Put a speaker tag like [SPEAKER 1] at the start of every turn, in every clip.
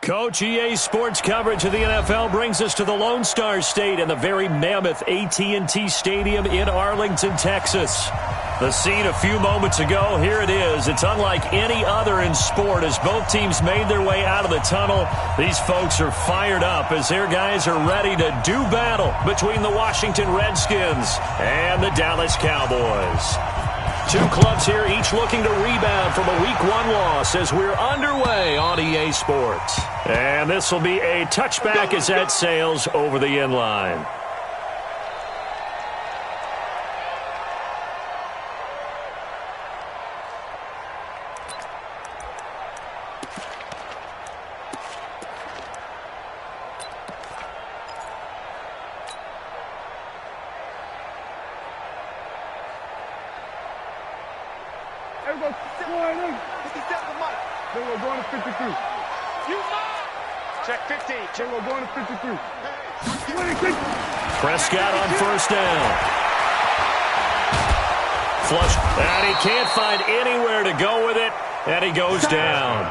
[SPEAKER 1] Coach, EA Sports coverage of the NFL brings us to the Lone Star State and the very mammoth AT&T Stadium in Arlington, Texas. The scene a few moments ago, here it is. It's unlike any other in sport as both teams made their way out of the tunnel. These folks are fired up as their guys are ready to do battle between the Washington Redskins and the Dallas Cowboys. Two clubs here, each looking to rebound from a Week 1 loss as we're underway on EA Sports. And this will be a touchback as that sails over the end line.
[SPEAKER 2] We're going to 53. Check 50. We're going to 53.
[SPEAKER 1] Prescott on first down. Flush. And he can't find anywhere to go with it. And he goes down.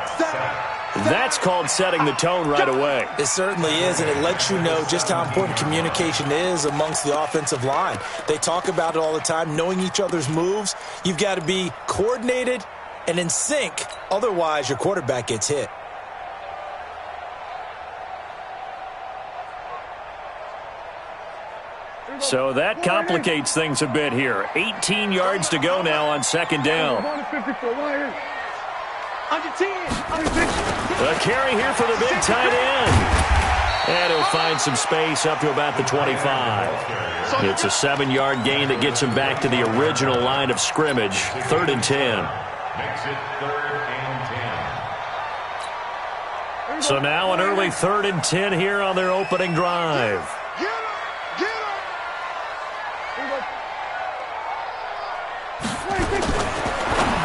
[SPEAKER 1] That's called setting the tone right away.
[SPEAKER 3] It certainly is, and it lets you know just how important communication is amongst the offensive line. They talk about it all the time, knowing each other's moves. You've got to be coordinated and in sync. Otherwise, your quarterback gets hit.
[SPEAKER 1] So that complicates things a bit here. 18 yards to go now on second down. The carry here for the big tight end. And he'll find some space up to about the 25. It's a 7-yard gain that gets him back to the original line of scrimmage. 3rd and 10.
[SPEAKER 4] Makes it 3rd and 10.
[SPEAKER 1] So now an early 3rd and 10 here on their opening drive.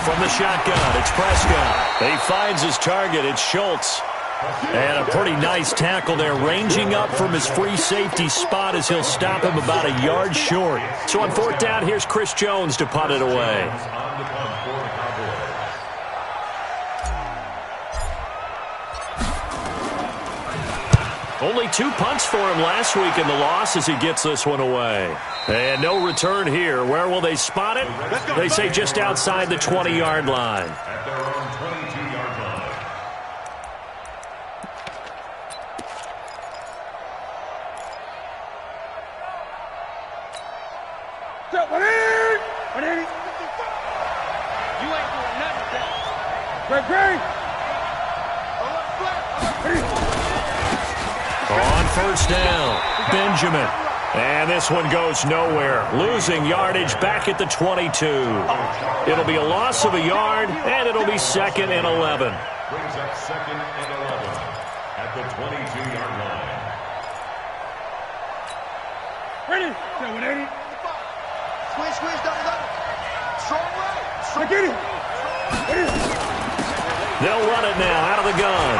[SPEAKER 1] From the shotgun, it's Prescott. He finds his target. It's Schultz. And a pretty nice tackle there, ranging up from his free safety spot as he'll stop him about a yard short. So on 4th down, here's Chris Jones to punt it away. Only 2 punts for him last week in the loss as he gets this one away. And no return here. Where will they spot it? They say just outside the 20-yard line.
[SPEAKER 4] At their own 22-yard line.
[SPEAKER 2] You ain't doing nothing with that. Great.
[SPEAKER 1] On first down, Benjamin. And this one goes nowhere. Losing yardage back at the 22. It'll be a loss of a yard, and it'll be 2nd and 11.
[SPEAKER 4] Brings up 2nd and 11 at the 22-yard line.
[SPEAKER 2] Ready. Squeeze, double. Strong right. Get it.
[SPEAKER 1] They'll run it now out of the gun.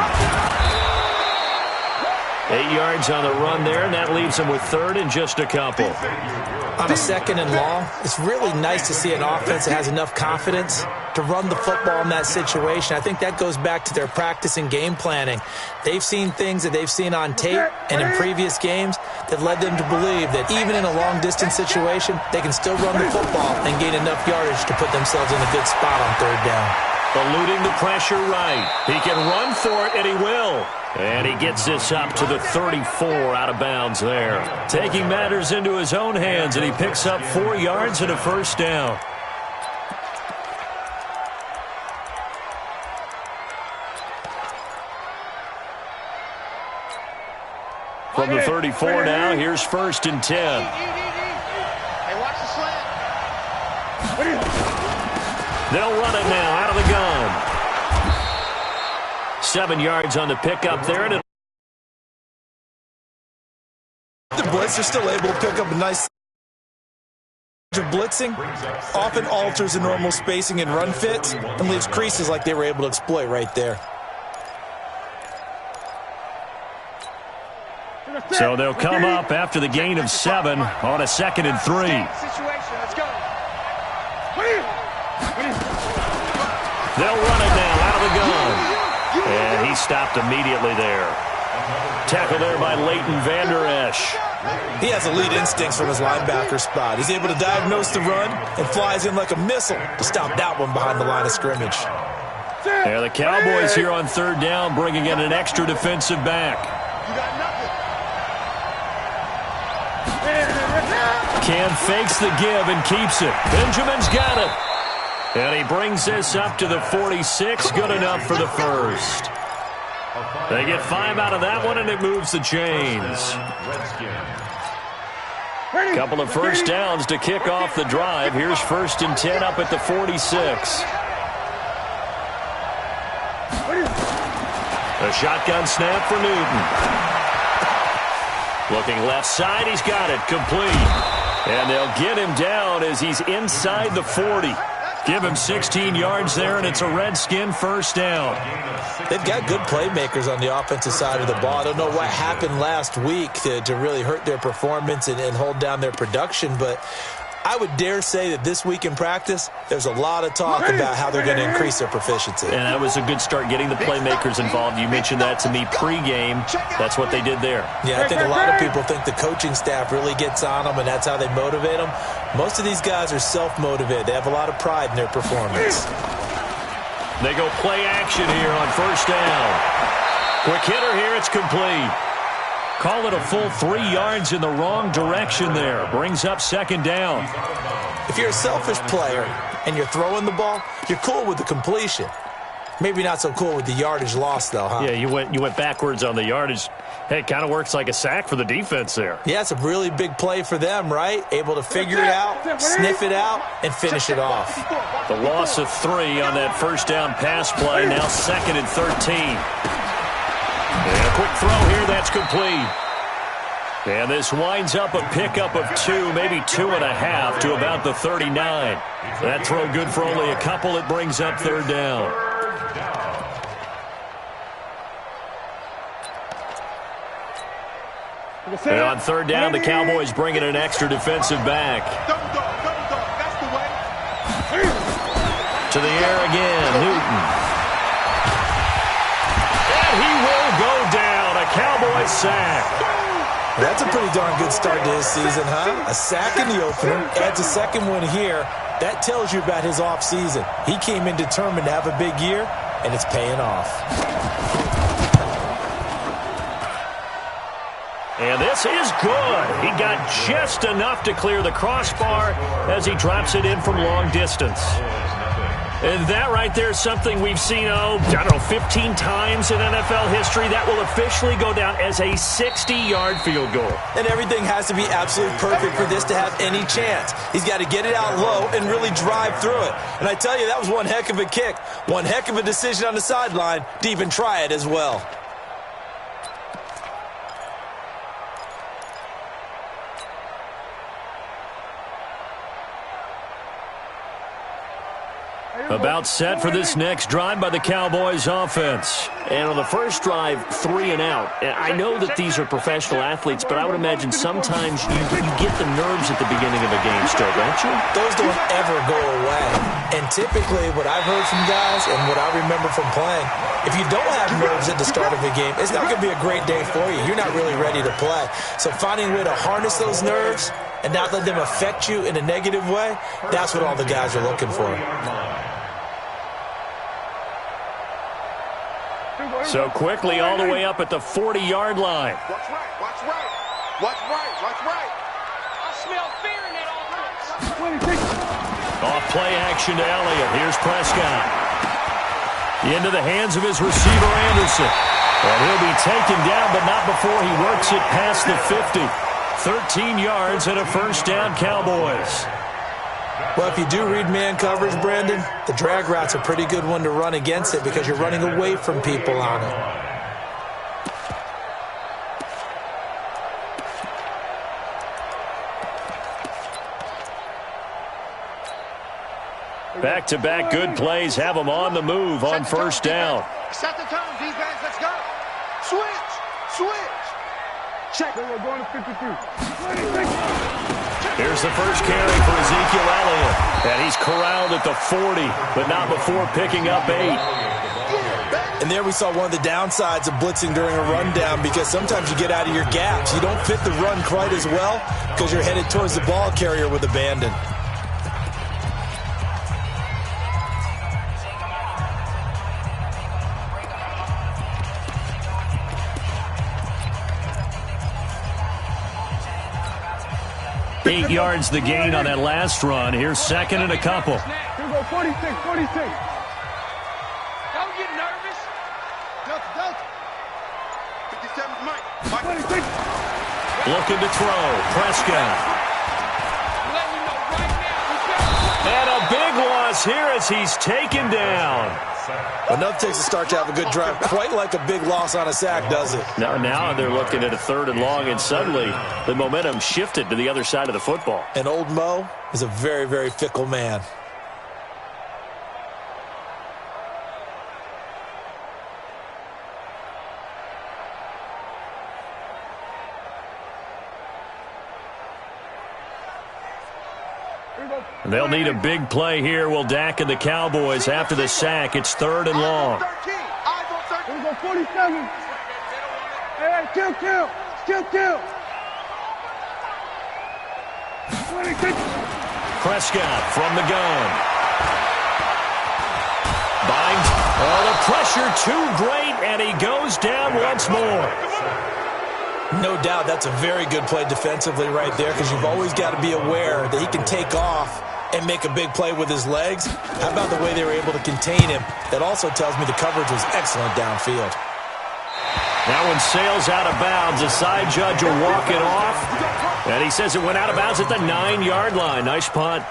[SPEAKER 1] 8 yards on the run there, and that leaves them with 3rd and just a couple.
[SPEAKER 3] On a 2nd and long, it's really nice to see an offense that has enough confidence to run the football in that situation. I think that goes back to their practice and game planning. They've seen things that they've seen on tape and in previous games that led them to believe that even in a long-distance situation, they can still run the football and gain enough yardage to put themselves in a good spot on 3rd down.
[SPEAKER 1] Eluding the pressure right. He can run for it, and he will. And he gets this up to the 34 out of bounds there. Taking matters into his own hands, and he picks up 4 yards and a first down. From the 34 now, here's 1st and 10.
[SPEAKER 2] Hey, watch the slant.
[SPEAKER 1] They'll run it now out of the gun. 7 yards on the pickup there. And
[SPEAKER 3] The blitz are still able to pick up a nice blitzing. Often alters the normal spacing and run fits and leaves creases like they were able to exploit right there.
[SPEAKER 1] So they'll come up after the gain of 7 on a 2nd and 3. They'll run it now out of the gun. And he stopped immediately there. Tackle there by Leighton Vander Esch.
[SPEAKER 3] He has elite instincts from his linebacker spot. He's able to diagnose the run and flies in like a missile to stop that one behind the line of scrimmage.
[SPEAKER 1] Yeah, the Cowboys here on 3rd down, bringing in an extra defensive back. Cam fakes the give and keeps it. Benjamin's got it. And he brings this up to the 46. Good enough for the first. They get 5 out of that one, and it moves the chains. Couple of first downs to kick off the drive. Here's 1st and 10 up at the 46. A shotgun snap for Newton. Looking left side, he's got it. Complete. And they'll get him down as he's inside the 40. Give him 16 yards there, and it's a Redskin first down.
[SPEAKER 3] They've got good playmakers on the offensive side of the ball. I don't know what happened last week to really hurt their performance and hold down their production, but I would dare say that this week in practice, there's a lot of talk about how they're going to increase their proficiency.
[SPEAKER 1] And that was a good start, getting the playmakers involved. You mentioned that to me pregame. That's what they did there.
[SPEAKER 3] Yeah, I think a lot of people think the coaching staff really gets on them, and that's how they motivate them. Most of these guys are self-motivated. They have a lot of pride in their performance.
[SPEAKER 1] They go play action here on 1st down. Quick hitter here, it's complete. Call it a full 3 yards in the wrong direction there. Brings up 2nd down.
[SPEAKER 3] If you're a selfish player and you're throwing the ball, you're cool with the completion. Maybe not so cool with the yardage loss, though, huh?
[SPEAKER 1] Yeah, you went backwards on the yardage. Hey, it kind of works like a sack for the defense there.
[SPEAKER 3] Yeah, it's a really big play for them, right? Able to figure it out, sniff it out, and finish it off.
[SPEAKER 1] The loss of 3 on that 1st down pass play. Now 2nd and 13. And a quick throw here, that's complete. And this winds up a pickup of 2, maybe 2.5 to about the 39. That throw good for only a couple. It brings up 3rd down. And on 3rd down, the Cowboys bring in an extra defensive back. To the air again, Newton. And he will go down. A Cowboys sack.
[SPEAKER 3] That's a pretty darn good start to his season, huh? A sack in the opener, adds a 2nd one here. That tells you about his offseason. He came in determined to have a big year, and it's paying off.
[SPEAKER 1] And this is good. He got just enough to clear the crossbar as he drops it in from long distance. And that right there is something we've seen, 15 times in NFL history. That will officially go down as a 60-yard field goal.
[SPEAKER 3] And everything has to be absolutely perfect for this to have any chance. He's got to get it out low and really drive through it. And I tell you, that was one heck of a kick. One heck of a decision on the sideline to even try it as well.
[SPEAKER 1] About set for this next drive by the Cowboys offense. And on the first drive, 3 and out. And I know that these are professional athletes, but I would imagine sometimes you get the nerves at the beginning of a game still, don't you?
[SPEAKER 3] Those don't ever go away. And typically what I've heard from guys and what I remember from playing, if you don't have nerves at the start of a game, it's not going to be a great day for you. You're not really ready to play. So finding a way to harness those nerves and not let them affect you in a negative way, that's what all the guys are looking for.
[SPEAKER 1] So quickly all the way up at the 40-yard line.
[SPEAKER 2] Watch right, watch right. Watch right, watch right.
[SPEAKER 5] I smell fear in that offense.
[SPEAKER 1] Off play action to Elliott. Here's Prescott. Into the hands of his receiver, Anderson. And he'll be taken down, but not before he works it past the 50. 13 yards and a first down, Cowboys.
[SPEAKER 3] Well, if you do read man coverage, Brandon, the drag route's a pretty good one to run against it because you're running away from people on it.
[SPEAKER 1] Back-to-back good plays have them on the move on first down.
[SPEAKER 2] Set the tone, defense, let's go. Switch, switch. Check. We're going to 52.
[SPEAKER 1] Here's the first carry for Ezekiel Elliott. And he's corralled at the 40, but not before picking up 8.
[SPEAKER 3] And there we saw one of the downsides of blitzing during a rundown, because sometimes you get out of your gaps. You don't fit the run quite as well because you're headed towards the ball carrier with abandon.
[SPEAKER 1] Eight yards the gain on that last run. Here's second and a couple.
[SPEAKER 2] Here we go, 46, 46.
[SPEAKER 5] Don't get nervous.
[SPEAKER 2] Delta. 57's Mike. 26.
[SPEAKER 1] Looking to throw. Prescott.
[SPEAKER 5] Let me know right now.
[SPEAKER 1] And a big loss here as he's taken down.
[SPEAKER 3] Enough takes a start to have a good drive. Quite like a big loss on a sack, does it?
[SPEAKER 1] Now they're looking at a 3rd and long, and suddenly the momentum shifted to the other side of the football.
[SPEAKER 3] And old Mo is a very, very fickle man.
[SPEAKER 1] They'll need a big play here. Will Dak and the Cowboys after the sack. It's 3rd and long.
[SPEAKER 2] Here we go, 47. Hey, kill. 26.
[SPEAKER 1] Prescott from the gun. Binds. Oh, the pressure too great, and he goes down once more.
[SPEAKER 3] No doubt that's a very good play defensively right there, because you've always got to be aware that he can take off and make a big play with his legs. How about the way they were able to contain him? That also tells me the coverage was excellent downfield.
[SPEAKER 1] That one sails out of bounds. The side judge will walk it off. And he says it went out of bounds at the 9-yard line. Nice punt.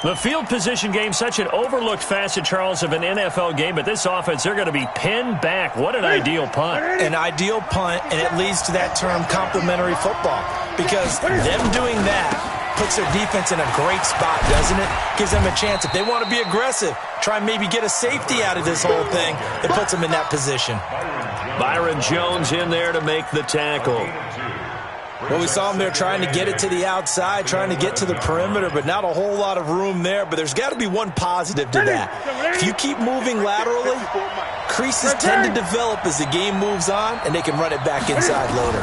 [SPEAKER 1] The field position game, such an overlooked facet, Charles, of an NFL game. But this offense, they're going to be pinned back. What an ideal punt.
[SPEAKER 3] An ideal punt, and it leads to that term complementary football. Because them doing that puts their defense in a great spot, doesn't it? Gives them a chance. If they want to be aggressive, try and maybe get a safety out of this whole thing, it puts them in that position.
[SPEAKER 1] Byron Jones in there to make the tackle.
[SPEAKER 3] Well, we saw him there trying to get it to the outside, trying to get to the perimeter, but not a whole lot of room there. But there's got to be one positive to that. If you keep moving laterally, creases tend to develop as the game moves on, and they can run it back inside later.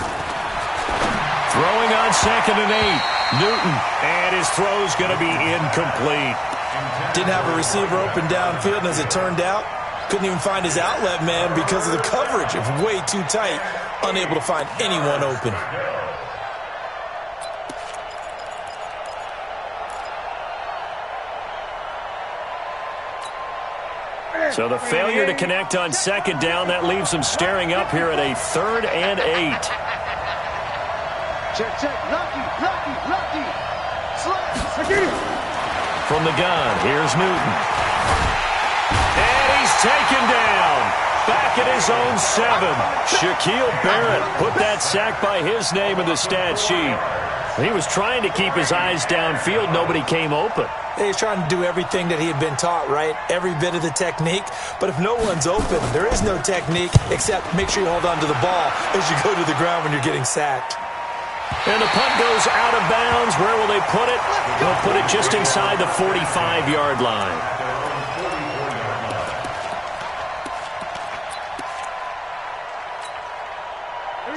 [SPEAKER 1] Throwing on 2nd and 8. Newton, and his throw's going to be incomplete.
[SPEAKER 3] Didn't have a receiver open downfield, and as it turned out, couldn't even find his outlet man because of the coverage. It was way too tight, unable to find anyone open.
[SPEAKER 1] So the failure to connect on 2nd down, that leaves them staring up here at a 3rd and 8.
[SPEAKER 2] Check. Lucky. Slash.
[SPEAKER 1] From the gun, here's Newton. And he's taken down. Back at his own 7. Shaquille Barrett put that sack by his name in the stat sheet. He was trying to keep his eyes downfield. Nobody came open.
[SPEAKER 3] He's trying to do everything that he had been taught, right? Every bit of the technique. But if no one's open, there is no technique except make sure you hold on to the ball as you go to the ground when you're getting sacked.
[SPEAKER 1] And the punt goes out of bounds. Where will they put it? They'll put it just inside the 45-yard line.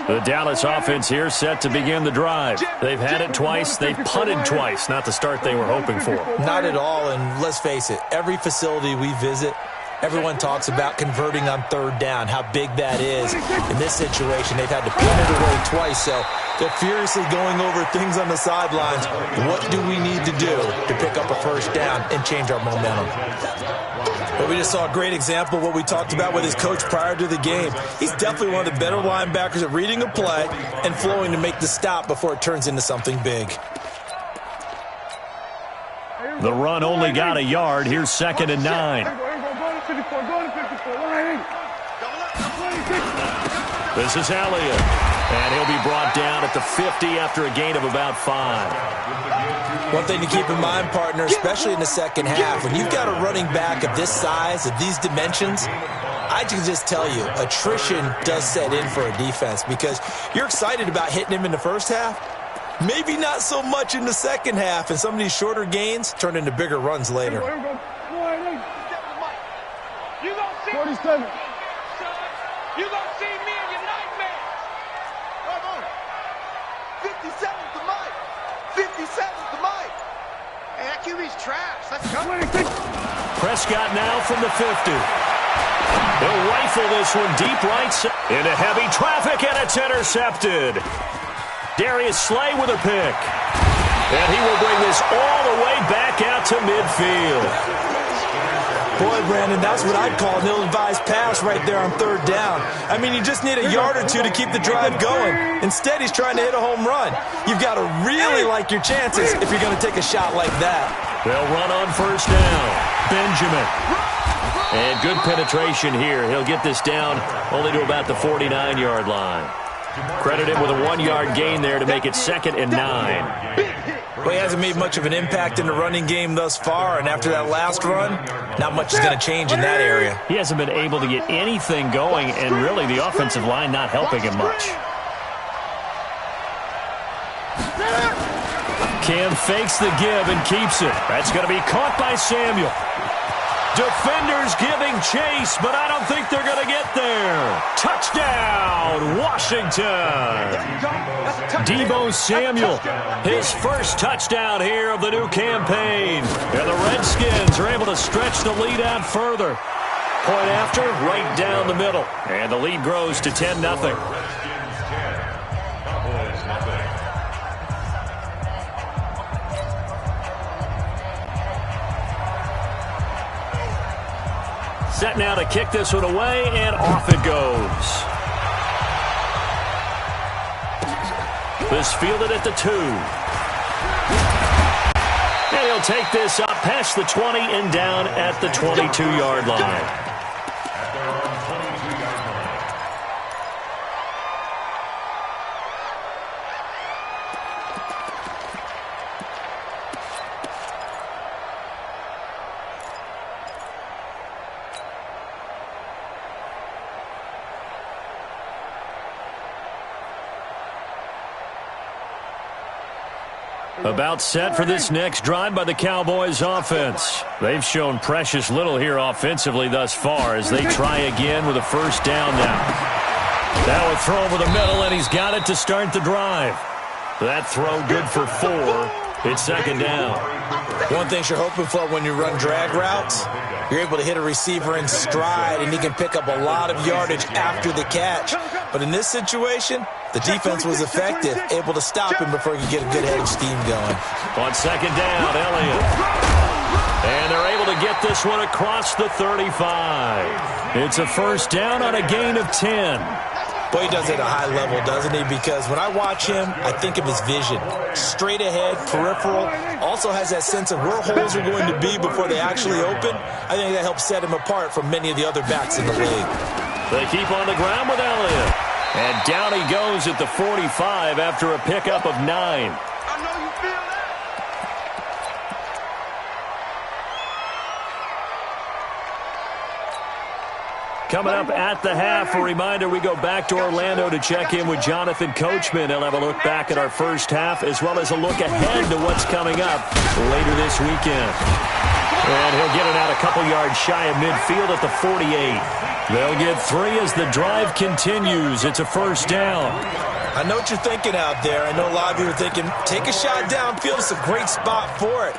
[SPEAKER 1] The Dallas offense here set to begin the drive. They've had it twice. They've punted twice. Not the start they were hoping for.
[SPEAKER 3] Not at all, and let's face it, every facility we visit, everyone talks about converting on 3rd down, how big that is. In this situation, they've had to punt it away twice, so they're furiously going over things on the sidelines. What do we need to do to pick up a 1st down and change our momentum? But we just saw a great example of what we talked about with his coach prior to the game. He's definitely one of the better linebackers at reading a play and flowing to make the stop before it turns into something big.
[SPEAKER 1] The run only got a yard. Here's 2nd and 9. This is Elliott. And he'll be brought down at the 50 after a gain of about 5.
[SPEAKER 3] One thing to keep in mind, partner, especially in the second half, when you've got a running back of this size, of these dimensions, I can just tell you, attrition does set in for a defense because you're excited about hitting him in the first half. Maybe not so much in the second half, and some of these shorter gains turn into bigger runs later.
[SPEAKER 5] You gonna see
[SPEAKER 2] 47.
[SPEAKER 5] You gonna see me in your nightmares.
[SPEAKER 2] 57's the mic. 57's the mic. Hey, that QB's trash. Let's go.
[SPEAKER 1] Prescott now from the 50. He'll rifle this one deep right into heavy traffic, and it's intercepted. Darius Slay with a pick. And he will bring this all the way back out to midfield.
[SPEAKER 3] Boy, Brandon, that's what I'd call an ill-advised pass right there on third down. I mean, you just need a yard or two to keep the drive going. Instead, he's trying to hit a home run. You've got to really like your chances if you're going to take a shot like that.
[SPEAKER 1] They'll run on first down. Benjamin. And good penetration here. He'll get this down only to about the 49-yard line. Credit him with a 1-yard gain there to make it 2nd and 9.
[SPEAKER 3] Well, he hasn't made much of an impact in the running game thus far, and after that last run, not much is going to change in that area.
[SPEAKER 1] He hasn't been able to get anything going, and really the offensive line not helping him much. Cam fakes the give and keeps it. That's going to be caught by Samuel. Defenders giving chase, but I don't think they're going to get there. Touchdown, Washington. Deebo Samuel, his first touchdown here of the new campaign. And the Redskins are able to stretch the lead out further. Point after, right down the middle. And the lead grows to 10-0. Set now to kick this one away, and off it goes. This fielded at the 2. And he'll take this up past the 20 and down at the 22-yard line. About set for this next drive by the Cowboys offense. They've shown precious little here offensively thus far as they try again with a first down now. That will throw over the middle, and he's got it to start the drive. That throw good for 4. It's 2nd down.
[SPEAKER 3] One thing you're hoping for when you run drag routes, you're able to hit a receiver in stride, and he can pick up a lot of yardage after the catch. But in this situation, the defense was effective, able to stop him before he could get a good head of steam going.
[SPEAKER 1] On 2nd down, Elliott. And they're able to get this one across the 35. It's a first down on a gain of 10.
[SPEAKER 3] Boy, he does it at a high level, doesn't he? Because when I watch him, I think of his vision. Straight ahead, peripheral. Also has that sense of where holes are going to be before they actually open. I think that helps set him apart from many of the other backs in the league.
[SPEAKER 1] They keep on the ground with Elliott. And down he goes at the 45 after a pickup of 9.
[SPEAKER 2] I know you feel that.
[SPEAKER 1] Coming up at the half, a reminder, we go back to Orlando to check in with Jonathan Coachman. He'll have a look back at our first half as well as a look ahead to what's coming up later this weekend. And he'll get it out a couple yards shy of midfield at the 48. They'll get 3 as the drive continues. It's a first down.
[SPEAKER 3] I know what you're thinking out there. I know a lot of you are thinking, take a shot downfield. It's a great spot for it.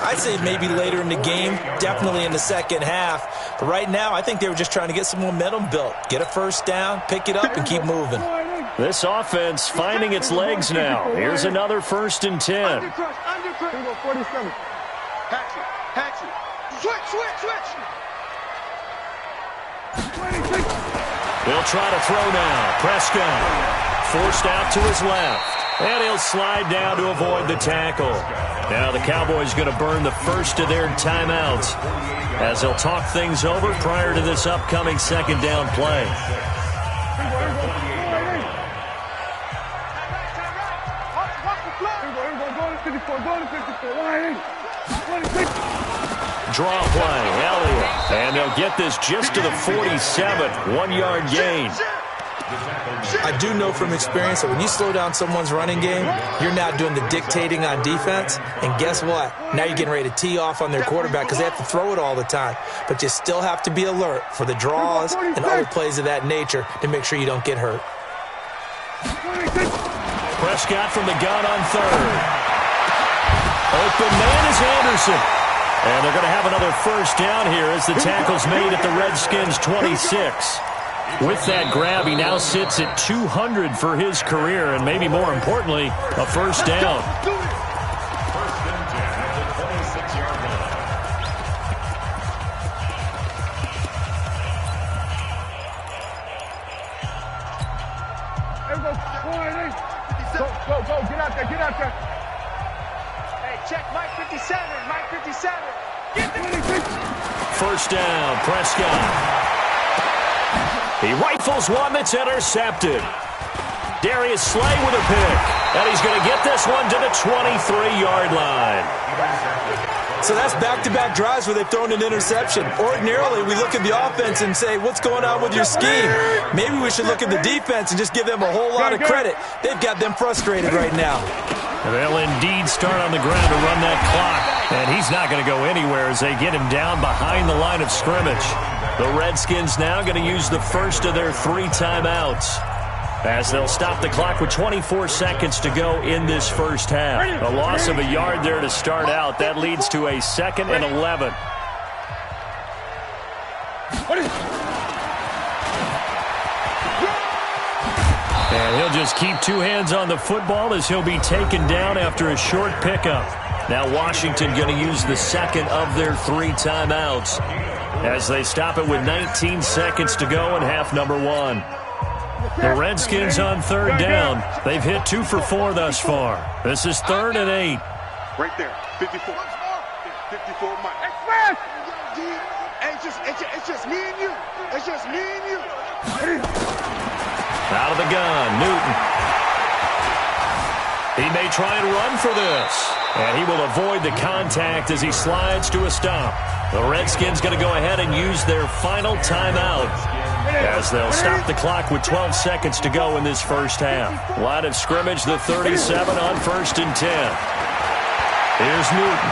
[SPEAKER 3] I'd say maybe later in the game, definitely in the second half. But right now, I think they were just trying to get some momentum built. Get a first down, pick it up, and keep moving.
[SPEAKER 1] This offense finding its legs now. Here's another 1st and 10.
[SPEAKER 2] Undercrush. 47. Hatch it. Switch.
[SPEAKER 1] He'll try to throw now. Prescott forced out to his left. And he'll slide down to avoid the tackle. Now the Cowboys going to burn the first of their timeouts as they'll talk things over prior to this upcoming 2nd down play. Draw play, Elliott. And they'll get this just to the 47, 1-yard gain.
[SPEAKER 3] I do know from experience that when you slow down someone's running game, you're now doing the dictating on defense. And guess what? Now you're getting ready to tee off on their quarterback because they have to throw it all the time. But you still have to be alert for the draws and other plays of that nature to make sure you don't get hurt.
[SPEAKER 1] Prescott from the gun on third. Open man is Anderson. And they're going to have another first down here as the tackle's made at the Redskins' 26. With that grab, he now sits at 200 for his career, and maybe more importantly, a first down.
[SPEAKER 4] First and 10 at the 26-yard line.
[SPEAKER 2] Go, get out there. Hey, check Mike 57, Mike 57.
[SPEAKER 1] First down, Prescott. He rifles one that's intercepted. Darius Slay with a pick. And he's going to get this one to the 23-yard line.
[SPEAKER 3] So that's back-to-back drives where they've thrown an interception. Ordinarily, we look at the offense and say, what's going on with your scheme? Maybe we should look at the defense and just give them a whole lot of credit. They've got them frustrated right now.
[SPEAKER 1] They'll indeed start on the ground to run that clock. And he's not going to go anywhere as they get him down behind the line of scrimmage. The Redskins now going to use the first of their 3 timeouts as they'll stop the clock with 24 seconds to go in this first half. A loss of a yard there to start out. That leads to a 2nd and 11. And he'll just keep 2 hands on the football as he'll be taken down after a short pickup. Now Washington going to use the second of their 3 timeouts as they stop it with 19 seconds to go in half number 1. The Redskins on third down. They've hit 2 for 4 thus far. This is 3rd and 8.
[SPEAKER 2] Right there, 54. 54, Mike. It's just me and you. It's just me and you.
[SPEAKER 1] Out of the gun, Newton. He may try and run for this. And he will avoid the contact as he slides to a stop. The Redskins going to go ahead and use their final timeout as they'll stop the clock with 12 seconds to go in this first half. Line of scrimmage, the 37 on 1st and 10. Here's Newton.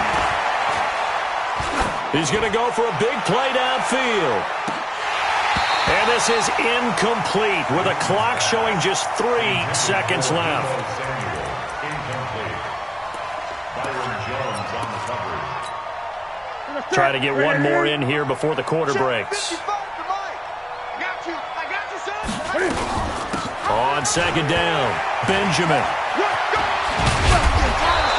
[SPEAKER 1] He's going to go for a big play downfield. And this is incomplete with a clock showing just 3 seconds left. Try to get one more in here before the quarter breaks. On 2nd down, Benjamin.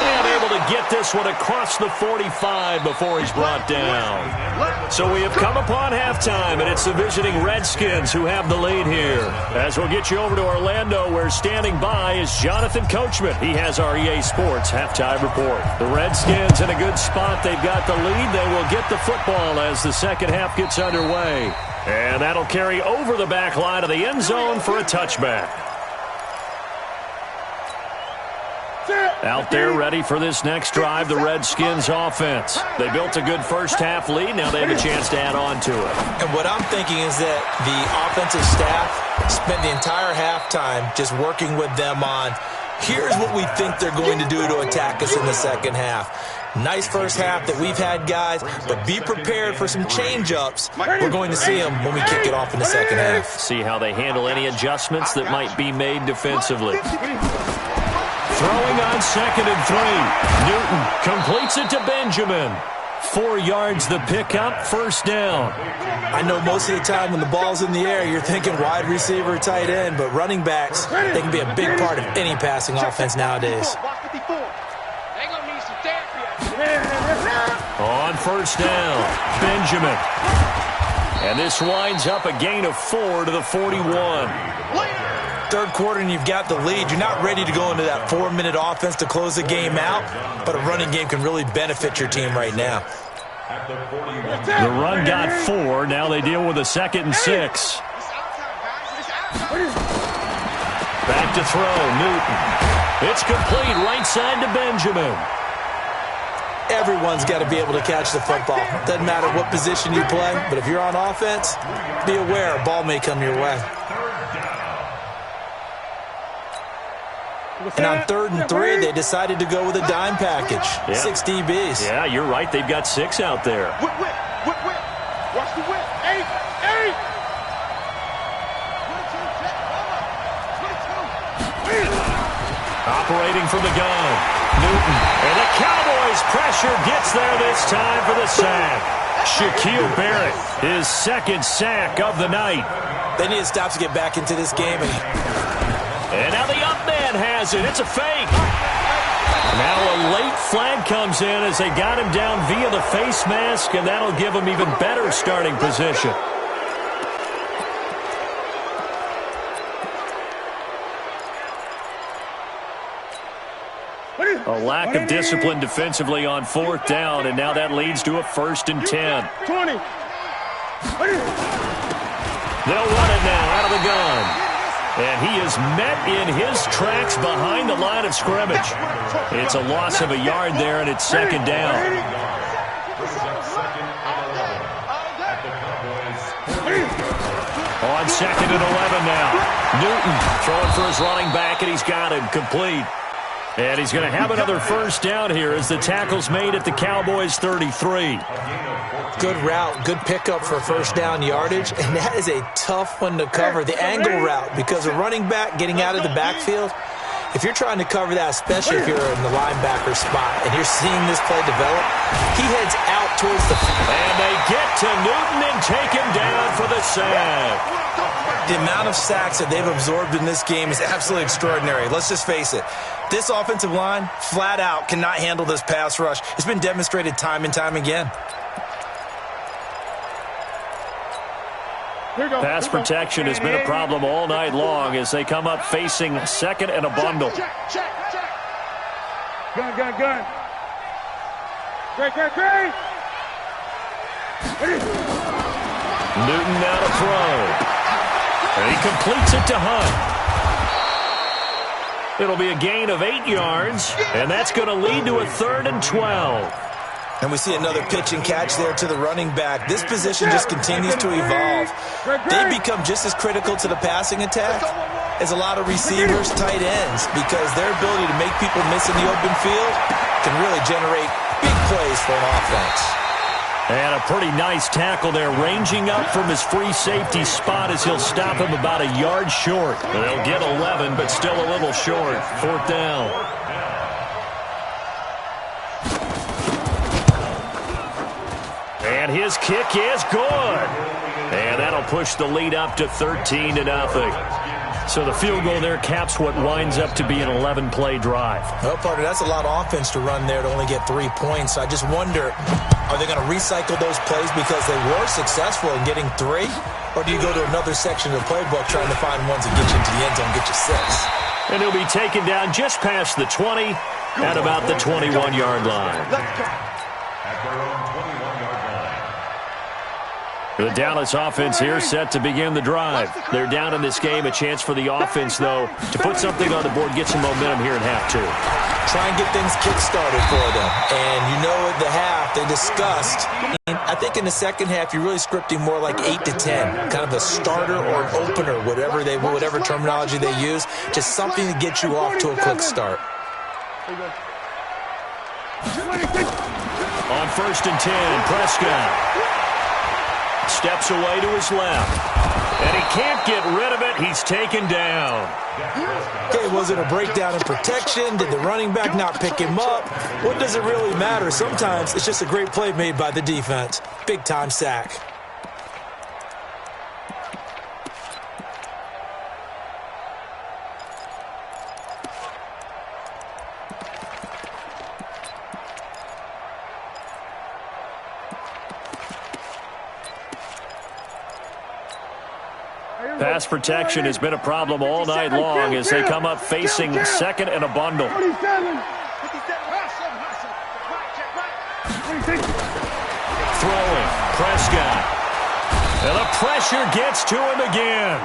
[SPEAKER 1] And able to get this one across the 45 before he's brought down. So we have come upon halftime, and it's the visiting Redskins who have the lead here. As we'll get you over to Orlando, where standing by is Jonathan Coachman. He has our EA Sports halftime report. The Redskins in a good spot. They've got the lead. They will get the football as the second half gets underway. And that'll carry over the back line of the end zone for a touchback. Out there ready for this next drive, the Redskins offense. They built a good first half lead. Now they have a chance to add on to it.
[SPEAKER 3] And what I'm thinking is that the offensive staff spent the entire halftime just working with them on, here's what we think they're going to do to attack us in the second half. Nice first half that we've had, guys, but be prepared for some change-ups. We're going to see them when we kick it off in the second half.
[SPEAKER 1] See how they handle any adjustments that might be made defensively. Throwing on 2nd and 3. Newton completes it to Benjamin. 4 yards the pickup, first down.
[SPEAKER 3] I know most of the time when the ball's in the air, you're thinking wide receiver, tight end, but running backs, they can be a big part of any passing offense nowadays.
[SPEAKER 1] On first down, Benjamin. And this winds up a gain of 4 to the 41.
[SPEAKER 3] Third quarter and you've got the lead. You're not ready to go into that 4-minute offense to close the game out, but a running game can really benefit your team right now.
[SPEAKER 1] The run got 4. Now they deal with a 2nd and 6. Back to throw, Newton. It's complete right side to Benjamin.
[SPEAKER 3] Everyone's got to be able to catch the football. Doesn't matter what position you play, but if you're on offense, be aware a ball may come your way. And on 3rd and 3, they decided to go with a dime package.
[SPEAKER 1] Yeah.
[SPEAKER 3] 6 DBs.
[SPEAKER 1] Yeah, you're right. They've got 6 out there.
[SPEAKER 2] Whip. Watch the whip. 8.
[SPEAKER 1] Operating from the gun, Newton. And the Cowboys pressure gets there this time for the sack. Shaquille Barrett, his 2nd sack of the night.
[SPEAKER 3] They need to stop to get back into this game.
[SPEAKER 1] And now the up man has it. It's a fake. Now a late flag comes in as they got him down via the face mask, and that'll give him even better starting position. A lack of discipline defensively on 4th down, and now that leads to a 1st and 10.
[SPEAKER 5] 20.
[SPEAKER 1] They'll run it now out of the gun. And he is met in his tracks behind the line of scrimmage. It's a loss of a yard there, and it's 2nd down. On 2nd and 11 now. Newton throwing for his running back, and he's got him complete. And he's going to have another 1st down here as the tackle's made at the Cowboys' 33.
[SPEAKER 3] Good route, good pickup for 1st down yardage, and that is a tough one to cover, the angle route, because a running back getting out of the backfield, if you're trying to cover that, especially if you're in the linebacker spot, and you're seeing this play develop, he heads out towards the field.
[SPEAKER 1] And they get to Newton and take him down for the sack.
[SPEAKER 6] The amount of sacks that they've absorbed in this game is absolutely extraordinary. Let's just face it. This offensive line, flat out, cannot handle this pass rush. It's been demonstrated time and time again.
[SPEAKER 1] Pass protection has been a problem all night long as they come up facing 2nd and a bundle.
[SPEAKER 5] Gun. Great.
[SPEAKER 1] Newton now to throw. And he completes it to Hunt. It'll be a gain of 8 yards, and that's going to lead to a 3rd and 12.
[SPEAKER 6] And we see another pitch and catch there to the running back. This position just continues to evolve. They become just as critical to the passing attack as a lot of receivers, tight ends, because their ability to make people miss in the open field can really generate big plays for an offense.
[SPEAKER 1] And a pretty nice tackle there, ranging up from his free safety spot as he'll stop him about a yard short. They'll get 11, but still a little short. 4th down. And his kick is good. And that'll push the lead up to 13-0. So the field goal there caps what winds up to be an 11-play drive.
[SPEAKER 3] Well, partner, that's a lot of offense to run there to only get 3 points. I just wonder, are they going to recycle those plays because they were successful in getting 3? Or do you go to another section of the playbook trying to find ones that get you into the end zone and get you 6?
[SPEAKER 1] And he'll be taken down just past the 20 at about the 21-yard line. The Dallas offense here set to begin the drive. They're down in this game. A chance for the offense, though, to put something on the board, get some momentum here in half 2.
[SPEAKER 3] Try and get things kick-started for them. And you know at the half, they discussed, I think in the second half, you're really scripting more like 8 to 10, kind of a starter or an opener, whatever terminology they use, just something to get you off to a quick start.
[SPEAKER 1] On 1st and 10, Prescott steps away to his left. And he can't get rid of it. He's taken down.
[SPEAKER 3] Okay, was it a breakdown in protection? Did the running back not pick him up? What does it really matter? Sometimes it's just a great play made by the defense. Big-time sack.
[SPEAKER 1] Pass protection has been a problem all night long as they come up facing 2nd and a bundle. Throwing, Prescott. And the pressure gets to him again.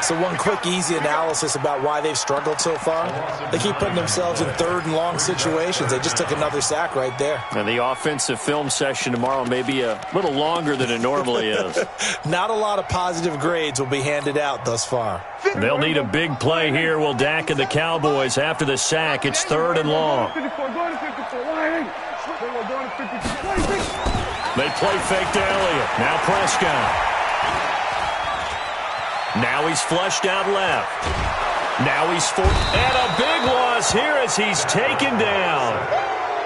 [SPEAKER 6] So one quick, easy analysis about why they've struggled so far. They keep putting themselves in third and long situations. They just took another sack right there.
[SPEAKER 1] And the offensive film session tomorrow may be a little longer than it normally is.
[SPEAKER 6] Not a lot of positive grades will be handed out thus far.
[SPEAKER 1] They'll need a big play here. Will Dak and the Cowboys after the sack. It's third and long. They play fake to Elliott. Now Prescott. Now he's flushed out left. Now he's forced. And a big loss here as he's taken down.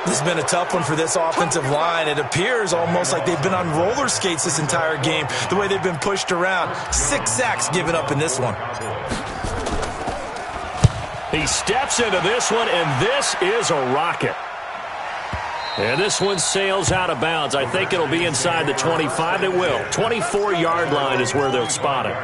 [SPEAKER 6] This has been a tough one for this offensive line. It appears almost like they've been on roller skates this entire game, the way they've been pushed around. 6 sacks given up in this one.
[SPEAKER 1] He steps into this one, and this is a rocket. And this one sails out of bounds. I think it'll be inside the 25. It will. 24-yard line is where they'll spot it.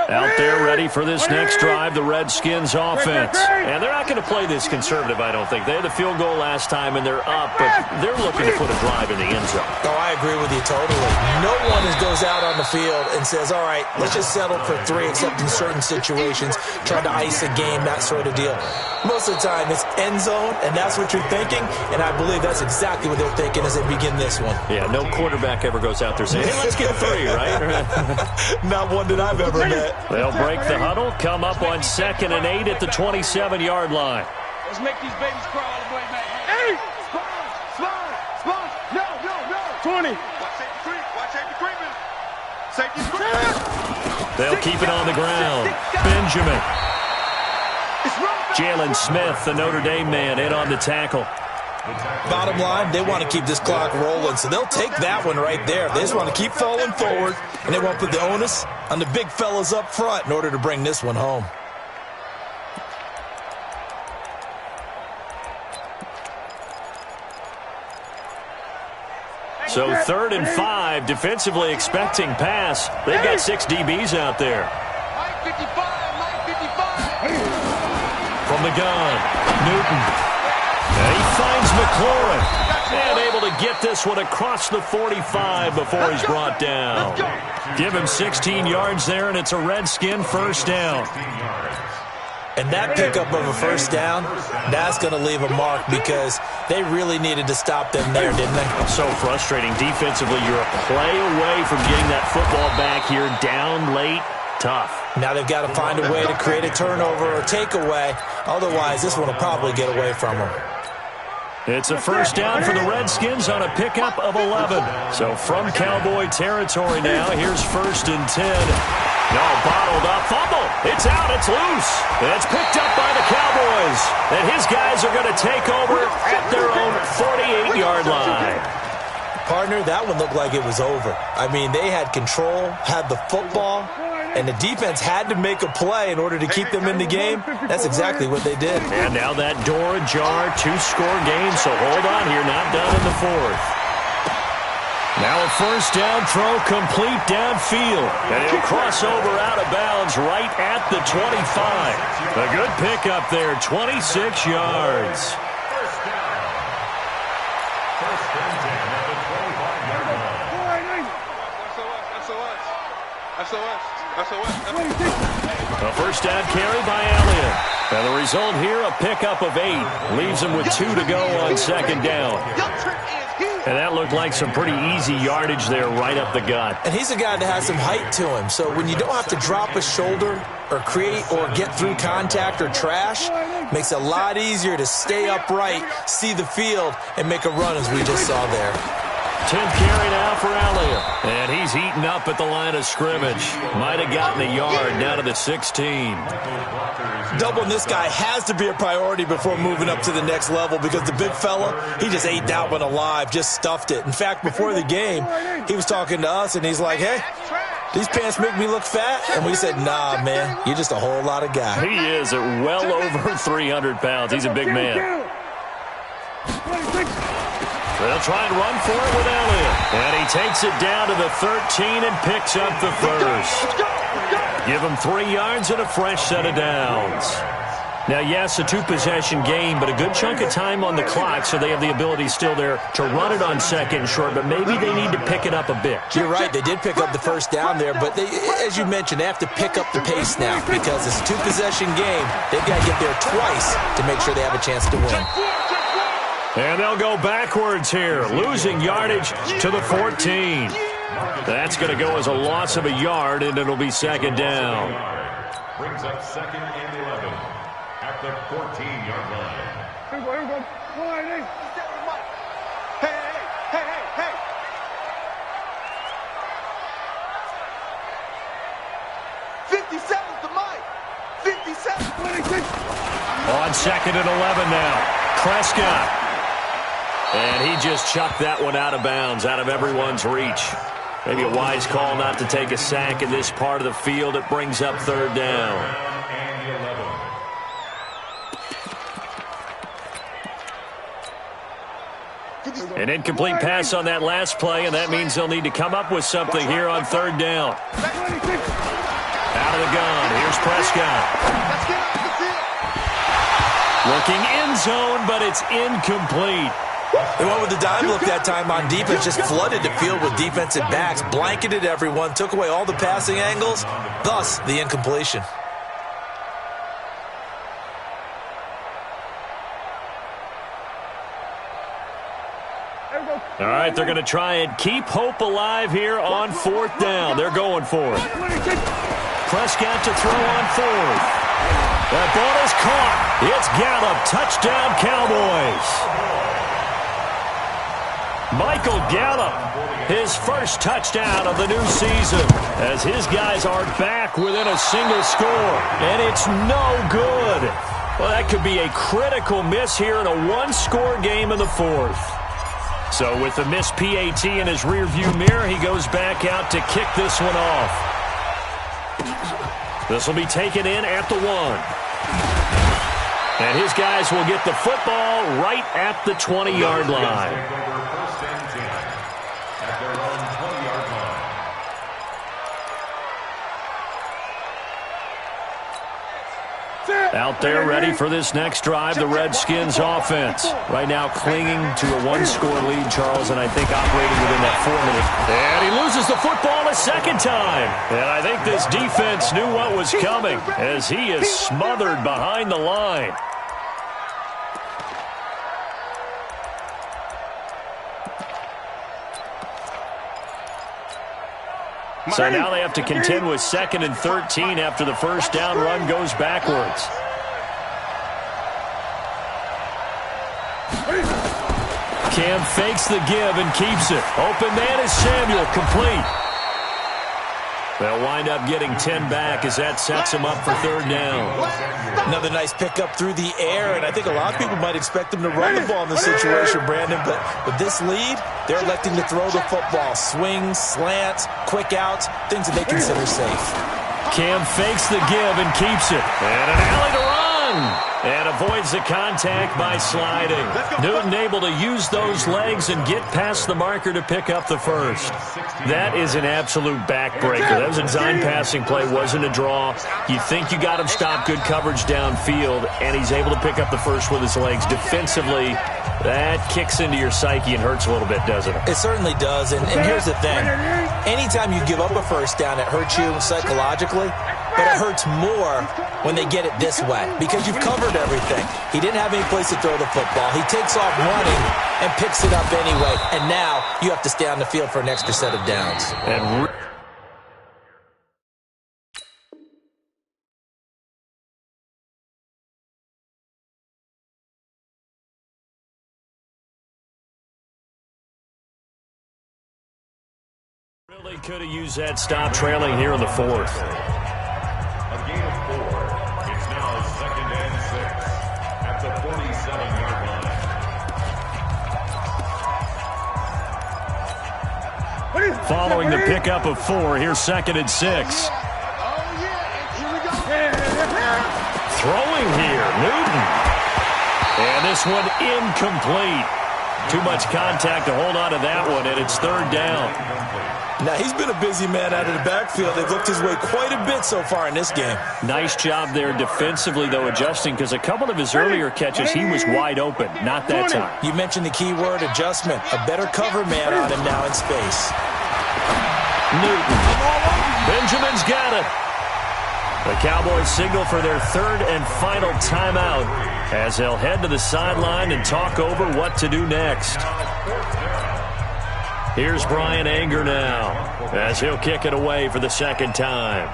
[SPEAKER 1] Out there ready for this next drive, the Redskins offense. And they're not going to play this conservative, I don't think. They had the field goal last time, and they're up, but they're looking to put a drive in the end zone.
[SPEAKER 6] Oh, I agree with you totally. No one goes out on the field and says, all right, let's just settle for 3, except in certain situations, try to ice a game, that sort of deal. Most of the time, it's end zone, and that's what you're thinking, and I believe that's exactly what they're thinking as they begin this one.
[SPEAKER 1] Yeah, no quarterback ever goes out there saying, hey, let's get 3, right?
[SPEAKER 6] Not one that I've ever met.
[SPEAKER 1] They'll break the huddle, come up on 2nd and 8 at the 27-yard line.
[SPEAKER 5] Let's make these babies crawl all the way, man.
[SPEAKER 2] Hey! Spot! No!
[SPEAKER 5] 20.
[SPEAKER 2] Watch safety creeping. Safety's creeping.
[SPEAKER 1] They'll keep it on the ground. Benjamin. Jalen Smith, the Notre Dame man, in on the tackle.
[SPEAKER 6] Bottom line, they want to keep this clock rolling, so they'll take that one right there. They just want to keep falling forward, and they won't put the onus on the big fellas up front in order to bring this one home.
[SPEAKER 1] So 3rd and 5, defensively expecting pass. They've got 6 DBs out there.
[SPEAKER 5] Mike 55.
[SPEAKER 1] From the gun, Newton. And he finds McLaurin. And able to get this one across the 45 before he's brought down. Give him 16 yards there, and it's a Redskin first down.
[SPEAKER 6] And that pickup of a first down, that's going to leave a mark because they really needed to stop them there, didn't they?
[SPEAKER 1] So frustrating. Defensively, you're a play away from getting that football back here. Down late, tough.
[SPEAKER 6] Now they've got to find a way to create a turnover or takeaway. Otherwise, this one will probably get away from them.
[SPEAKER 1] It's a first down for the Redskins on a pickup of 11. So from Cowboy territory now, here's 1st and 10. No, bottled up, fumble. It's out, it's loose. It's picked up by the Cowboys. And his guys are going to take over at their own 48-yard line.
[SPEAKER 6] Partner, that one looked like it was over. I mean, they had control, had the football, and the defense had to make a play in order to keep them in the game. That's exactly what they did.
[SPEAKER 1] And now that door ajar, 2-score game, so hold on here, not done in the 4th. Now a first down throw complete downfield. And he'll cross over out of bounds right at the 25. A good pickup there, 26 yards. A first down carry by Elliott. And the result here, a pickup of 8. Leaves him with 2 to go on 2nd down. And that looked like some pretty easy yardage there right up the gut.
[SPEAKER 6] And he's a guy that has some height to him. So when you don't have to drop a shoulder or create or get through contact or trash, makes it a lot easier to stay upright, see the field, and make a run as we just saw there.
[SPEAKER 1] 10th carry now for Elliott. And he's eaten up at the line of scrimmage. Might have gotten a yard down to the 16.
[SPEAKER 6] Doubling this guy has to be a priority before moving up to the next level because the big fella, he just ate that one alive, just stuffed it. In fact, before the game, he was talking to us, and he's like, hey, these pants make me look fat? And we said, nah, man, you're just a whole lot of guy.
[SPEAKER 1] He is at well over 300 pounds. He's a big man. They'll try and run for it with Elliott. And he takes it down to the 13 and picks up the first. Give him 3 yards and a fresh set of downs. Now, yes, a two-possession game, but a good chunk of time on the clock, so they have the ability still there to run it on second and short, but maybe they need to pick it up a bit.
[SPEAKER 6] You're right. They did pick up the first down there, but they, as you mentioned, they have to pick up the pace now because it's a two-possession game. They've got to get there twice to make sure they have a chance to win.
[SPEAKER 1] And they'll go backwards here, losing yardage to the 14. That's going to go as a loss of a yard, and it'll be second down.
[SPEAKER 4] Brings up second and 11 at the 14-yard line.
[SPEAKER 2] Hey, hey, hey, hey. '57's the mic. 57.
[SPEAKER 1] On second and 11 now, Prescott. And he just chucked that one out of bounds, out of everyone's reach. Maybe a wise call not to take a sack in this part of the field. It brings up third down. An incomplete pass on that last play, and that means they'll need to come up with something here on third down. Out of the gun, here's Prescott. Looking end zone, but it's incomplete.
[SPEAKER 6] They went with the dime look that time on defense, just flooded the field with defensive backs, blanketed everyone, took away all the passing angles, thus the incompletion.
[SPEAKER 1] All right, they're going to try and keep hope alive here on fourth down. They're going for it. Prescott to throw on fourth. That ball is caught. It's Gallup. Touchdown, Cowboys. Michael Gallup, his first touchdown of the new season, as his guys are back within a single score, and it's no good. Well, that could be a critical miss here in a one-score game in the fourth. So with the missed PAT in his rearview mirror, he goes back out to kick this one off. This will be taken in at the 1. And his guys will get the football right at the 20-yard line. Out there ready for this next drive, the Redskins offense. Right now clinging to a one-score lead, Charles, and I think operating within that 4 minutes. And he loses the football a second time. And I think this defense knew what was coming as he is smothered behind the line. So now they have to contend with second and 13 after the first down run goes backwards. Cam fakes the give and keeps it. Open man is Samuel, complete. They'll wind up getting 10 back as that sets them up for third down.
[SPEAKER 6] Another nice pickup through the air, and I think a lot of people might expect them to run the ball in this situation, Brandon, but with this lead, they're electing to throw the football. Swings, slants, quick outs, things that they consider safe.
[SPEAKER 1] Cam fakes the give and keeps it. And an alley to run. And avoids the contact by sliding. Newton able to use those legs and get past the marker to pick up the first. That is an absolute backbreaker. That was a design passing play, wasn't a draw. You think you got him stopped, good coverage downfield, and he's able to pick up the first with his legs. Defensively, that kicks into your psyche and hurts a little bit, doesn't it?
[SPEAKER 6] It certainly does, and here's the thing. Anytime you give up a first down, it hurts you psychologically, but it hurts more when they get it this way because you've covered everything. He didn't have any place to throw the football. He takes off running and picks it up anyway, and now you have to stay on the field for an extra set of downs.
[SPEAKER 1] And really could have used that stop trailing here in the fourth.
[SPEAKER 4] A gain of 4. It's now second and 6 at the 47-yard line.
[SPEAKER 1] Following the pickup of 4, here's second and 6. Throwing here, Newton. And this one incomplete. Too much contact to hold on to that one, and it's third down.
[SPEAKER 6] Now, he's been a busy man out of the backfield. They've looked his way quite a bit so far in this game.
[SPEAKER 1] Nice job there defensively, though, adjusting, because a couple of his earlier catches, he was wide open. Not that time.
[SPEAKER 6] You mentioned the key word, adjustment. A better cover man on him now in space.
[SPEAKER 1] Newton. Benjamin's got it. The Cowboys signal for their third and final timeout as they'll head to the sideline and talk over what to do next. Here's Brian Anger now as he'll kick it away for the second time.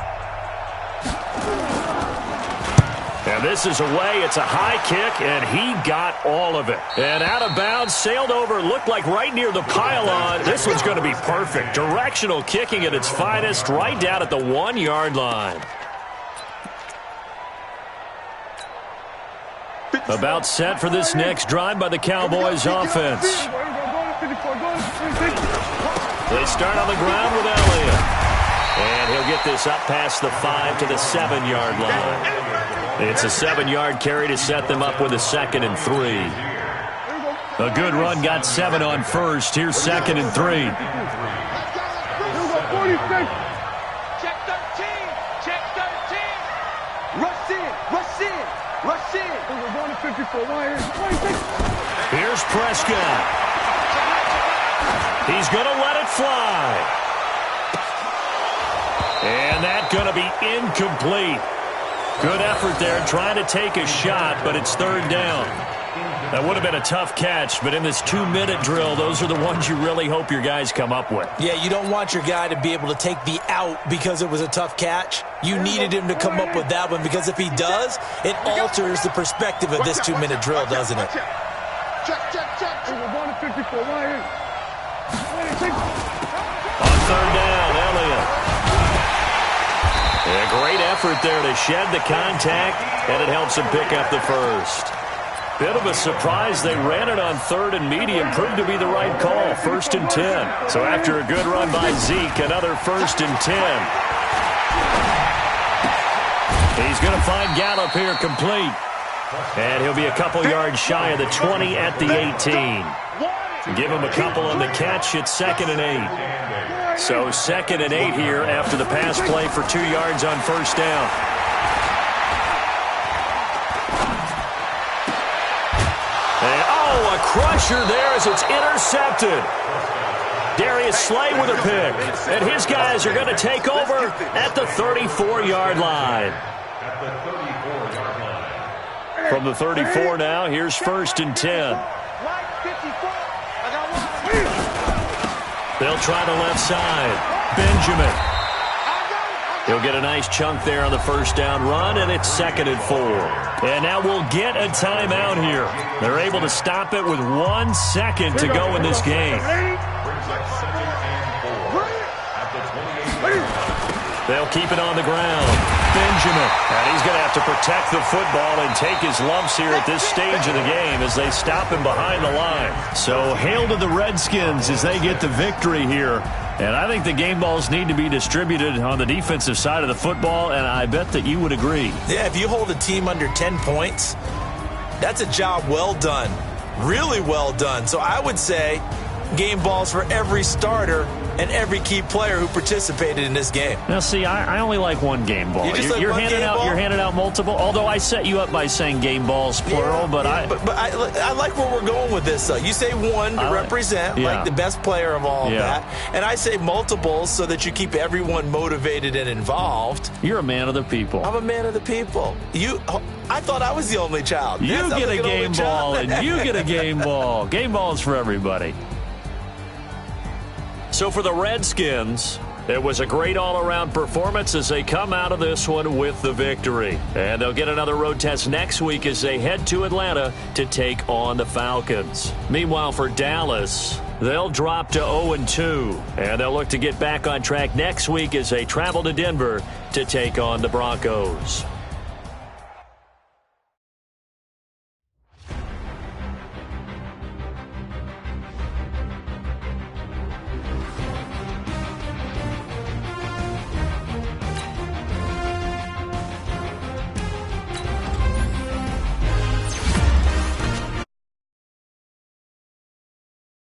[SPEAKER 1] And this is away. It's a high kick, and he got all of it. And out of bounds, sailed over, looked like right near the pylon. This one's going to be perfect. Directional kicking at its finest, right down at the 1-yard line. About set for this next drive by the Cowboys offense. They start on the ground with Elliott. And he'll get this up past the 5 to the 7-yard line. It's a 7-yard carry to set them up with a 2nd and 3. A good run got 7 on first. Here's 2nd and 3.
[SPEAKER 2] Check 13. Check 13. Rush in. Rush in. Rush in.
[SPEAKER 1] Here's Prescott. He's going to let it fly. And that's going to be incomplete. Good effort there trying to take a shot, but it's third down. That would have been a tough catch, but in this 2-minute drill, those are the ones you really hope your guys come up with.
[SPEAKER 6] Yeah, you don't want your guy to be able to take the out because it was a tough catch. You needed him to come up with that one because if he does, it alters the perspective of this 2-minute drill, doesn't it?
[SPEAKER 2] Check, check, check.
[SPEAKER 1] On third down, Elliott. A great effort there to shed the contact, and it helps him pick up the first. Bit of a surprise. They ran it on 3rd and medium. Proved to be the right call. 1st and 10. So after a good run by Zeke, another 1st and 10. He's going to find Gallup here complete. And he'll be a couple yards shy of the 20 at the 18. Give him a couple on the catch. It's 2nd and 8. So 2nd and 8 here after the pass play for 2 yards on first down. And, a crusher there as it's intercepted. Darius Slay with a pick. And his guys are going to take over at the 34-yard line. From the 34 now, here's 1st and 10. They'll try the left side. Benjamin. He'll get a nice chunk there on the first down run, and it's 2nd and 4. And now we'll get a timeout here. They're able to stop it with 1 second to go in this game. They'll keep it on the ground. Benjamin. And he's going to have to protect the football and take his lumps here at this stage of the game as they stop him behind the line. So hail to the Redskins as they get the victory here. And I think the game balls need to be distributed on the defensive side of the football, and I bet that you would agree.
[SPEAKER 6] Yeah, if you hold a team under 10 points, that's a job well done. Really well done. So I would say game balls for every starter and every key player who participated in this game.
[SPEAKER 1] Now, see, I only like one game ball. You're handing out multiple. Although I set you up by saying game balls plural, but I
[SPEAKER 6] like where we're going with this. Though you say one to represent like the best player of all of that, and I say multiples so that you keep everyone motivated and involved.
[SPEAKER 1] You're a man of the people.
[SPEAKER 6] I'm a man of the people. I thought I was the only child.
[SPEAKER 1] You get a game ball, and you get a game ball. Game balls for everybody. So for the Redskins, it was a great all-around performance as they come out of this one with the victory. And they'll get another road test next week as they head to Atlanta to take on the Falcons. Meanwhile, for Dallas, they'll drop to 0-2, and they'll look to get back on track next week as they travel to Denver to take on the Broncos.